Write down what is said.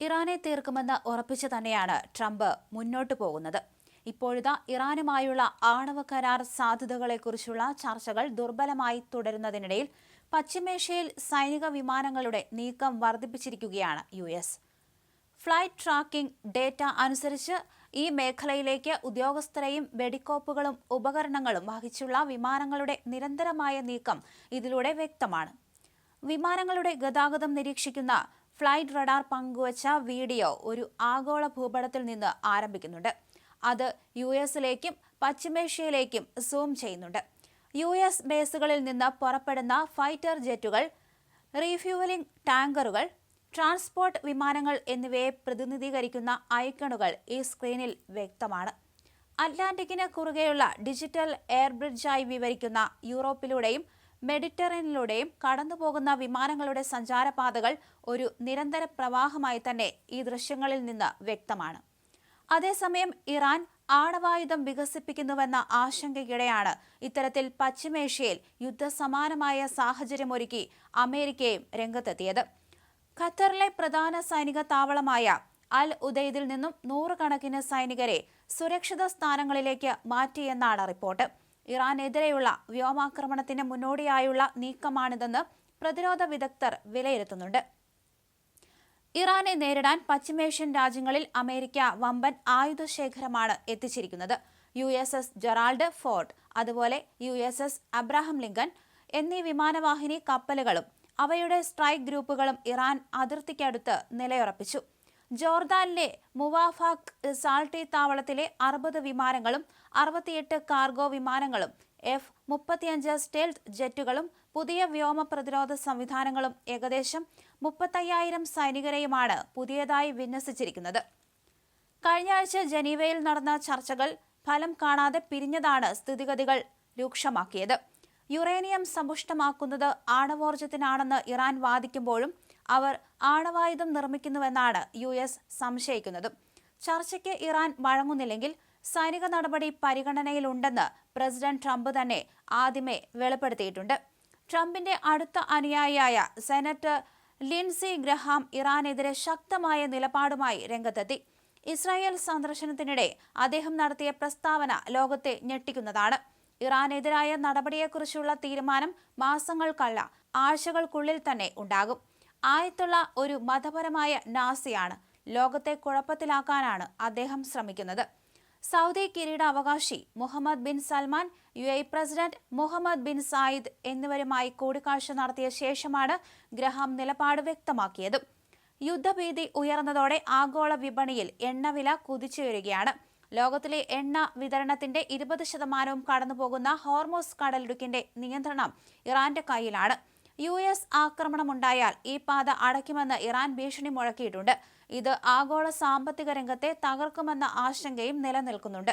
ഇറാനെ തീർക്കുമെന്ന് ഉറപ്പിച്ചു തന്നെയാണ് ട്രംപ് മുന്നോട്ടു പോകുന്നത്. ഇപ്പോഴിതാ ഇറാനുമായുള്ള ആണവ കരാർ സാധ്യതകളെക്കുറിച്ചുള്ള ചർച്ചകൾ ദുർബലമായി തുടരുന്നതിനിടയിൽ പശ്ചിമേഷ്യയിൽ സൈനിക വിമാനങ്ങളുടെ നീക്കം വർദ്ധിപ്പിച്ചിരിക്കുകയാണ് US. ഫ്ലൈറ്റ് ട്രാക്കിംഗ് ഡേറ്റ അനുസരിച്ച് ഈ മേഖലയിലേക്ക് ഉദ്യോഗസ്ഥരെയും വെടിക്കോപ്പുകളും ഉപകരണങ്ങളും വഹിച്ചുള്ള വിമാനങ്ങളുടെ നിരന്തരമായ നീക്കം ഇതിലൂടെ വ്യക്തമാണ്. വിമാനങ്ങളുടെ ഗതാഗതം നിരീക്ഷിക്കുന്ന ഫ്ലൈറ്റ് റഡാർ പങ്കുവച്ച വീഡിയോ ഒരു ആഗോള ഭൂപടത്തിൽ നിന്ന് ആരംഭിക്കുന്നുണ്ട്. അത് US-ലേക്കും പശ്ചിമേഷ്യയിലേക്കും സൂം ചെയ്യുന്നുണ്ട്. US ബേസുകളിൽ നിന്ന് പുറപ്പെടുന്ന ഫൈറ്റർ ജെറ്റുകൾ, റീഫ്യൂവലിംഗ് ടാങ്കറുകൾ, ട്രാൻസ്പോർട്ട് വിമാനങ്ങൾ എന്നിവയെ പ്രതിനിധീകരിക്കുന്ന ഐക്കണുകൾ ഈ സ്ക്രീനിൽ വ്യക്തമാണ്. അറ്റ്ലാന്റിക്കിന് കുറുകെയുള്ള ഡിജിറ്റൽ എയർ ബ്രിഡ്ജായി വിവരിക്കുന്ന യൂറോപ്പിലൂടെയും മെഡിറ്ററേനിയനിലൂടെയും കടന്നുപോകുന്ന വിമാനങ്ങളുടെ സഞ്ചാരപാതകൾ ഒരു നിരന്തര പ്രവാഹമായി തന്നെ ഈ ദൃശ്യങ്ങളിൽ നിന്ന് വ്യക്തമാണ്. അതേസമയം ഇറാൻ ആണവായുധം വികസിപ്പിക്കുന്നുവെന്ന ആശങ്കയ്ക്കിടെയാണ് ഇത്തരത്തിൽ പശ്ചിമേഷ്യയിൽ യുദ്ധസമാനമായ സാഹചര്യമൊരുക്കി അമേരിക്കയും രംഗത്തെത്തിയത്. ഖത്തറിലെ പ്രധാന സൈനിക താവളമായ അൽ ഉദൈദിൽ നിന്നും നൂറുകണക്കിന് സൈനികരെ സുരക്ഷിത സ്ഥാനങ്ങളിലേക്ക് മാറ്റിയെന്നാണ് റിപ്പോർട്ട്. ഇറാനെതിരെയുള്ള വ്യോമാക്രമണത്തിന് മുന്നോടിയായുള്ള നീക്കമാണിതെന്ന് പ്രതിരോധ വിദഗ്ധർ വിലയിരുത്തുന്നുണ്ട്. ഇറാനെ നേരിടാൻ പശ്ചിമേഷ്യൻ രാജ്യങ്ങളിൽ അമേരിക്ക വമ്പൻ ആയുധശേഖരമാണ് എത്തിച്ചിരിക്കുന്നത്. USS ജെറാൾഡ് ഫോർഡ്, അതുപോലെ USS അബ്രഹാം ലിങ്കൺ എന്നീ വിമാനവാഹിനി കപ്പലുകളും അവയുടെ സ്ട്രൈക്ക് ഗ്രൂപ്പുകളും ഇറാൻ അതിർത്തിക്കടുത്ത് നിലയുറപ്പിച്ചു. ജോർദാനിലെ മുവാഫാഖ് സാൾട്ടി താവളത്തിലെ 60 വിമാനങ്ങളും 68 കാർഗോ വിമാനങ്ങളും F-35 സ്റ്റെൽത്ത് ജെറ്റുകളും പുതിയ വ്യോമ പ്രതിരോധ സംവിധാനങ്ങളും ഏകദേശം 35,000 സൈനികരെയുമാണ് പുതിയതായി വിന്യസിച്ചിരിക്കുന്നത്. കഴിഞ്ഞ ആഴ്ച ജനീവയിൽ നടന്ന ചർച്ചകൾ ഫലം കാണാതെ പിരിഞ്ഞതാണ് സ്ഥിതിഗതികൾ രൂക്ഷമാക്കിയത്. യുറേനിയം സമ്പുഷ്ടമാക്കുന്നത് ആണവോർജ്ജത്തിനാണെന്ന് ഇറാൻ വാദിക്കുമ്പോഴും അവർ ആണവായുധം നിർമ്മിക്കുന്നുവെന്നാണ് US സംശയിക്കുന്നതും. ചർച്ചയ്ക്ക് ഇറാൻ വഴങ്ങുന്നില്ലെങ്കിൽ സൈനിക നടപടി പരിഗണനയിലുണ്ടെന്ന് പ്രസിഡന്റ് ട്രംപ് തന്നെ ആദ്യമേ വെളിപ്പെടുത്തിയിട്ടുണ്ട്. ട്രംപിന്റെ അടുത്ത അനുയായിയായ സെനറ്റർ ലിൻസി ഗ്രഹാം ഇറാനെതിരെ ശക്തമായ നിലപാടുമായി രംഗത്തെത്തി. ഇസ്രായേൽ സന്ദർശനത്തിനിടെ അദ്ദേഹം നടത്തിയ പ്രസ്താവന ലോകത്തെ ഞെട്ടിക്കുന്നതാണ്. ഇറാനെതിരായ നടപടിയെക്കുറിച്ചുള്ള തീരുമാനം മാസങ്ങൾക്കല്ല, ആഴ്ചകൾക്കുള്ളിൽ തന്നെ ഉണ്ടാകും. ആയത്തുള്ള ഒരു മതപരമായ നാസിയാണ്. ലോകത്തെ കുഴപ്പത്തിലാക്കാനാണ് അദ്ദേഹം ശ്രമിക്കുന്നത്. സൗദി കിരീടാവകാശി Mohammed bin Salman, UAE president Mohammed bin Zayed എന്നിവരുമായി കൂടിക്കാഴ്ച നടത്തിയ ശേഷമാണ് ഗ്രഹാം നിലപാട് വ്യക്തമാക്കിയത്. യുദ്ധഭീതി ഉയർന്നതോടെ ആഗോള വിപണിയിൽ എണ്ണവില കുതിച്ചുയരുകയാണ്. ലോകത്തിലെ എണ്ണ വിതരണത്തിന്റെ 20% കടന്നുപോകുന്ന ഹോർമോസ് കടലിടുക്കിന്റെ നിയന്ത്രണം ഇറാന്റെ കയ്യിലാണ്. US ആക്രമണമുണ്ടായാൽ ഈ പാത അടയ്ക്കുമെന്ന് ഇറാൻ ഭീഷണി മുഴക്കിയിട്ടുണ്ട്. ഇത് ആഗോള സാമ്പത്തിക രംഗത്തെ തകർക്കുമെന്ന ആശങ്കയും നിലനിൽക്കുന്നുണ്ട്.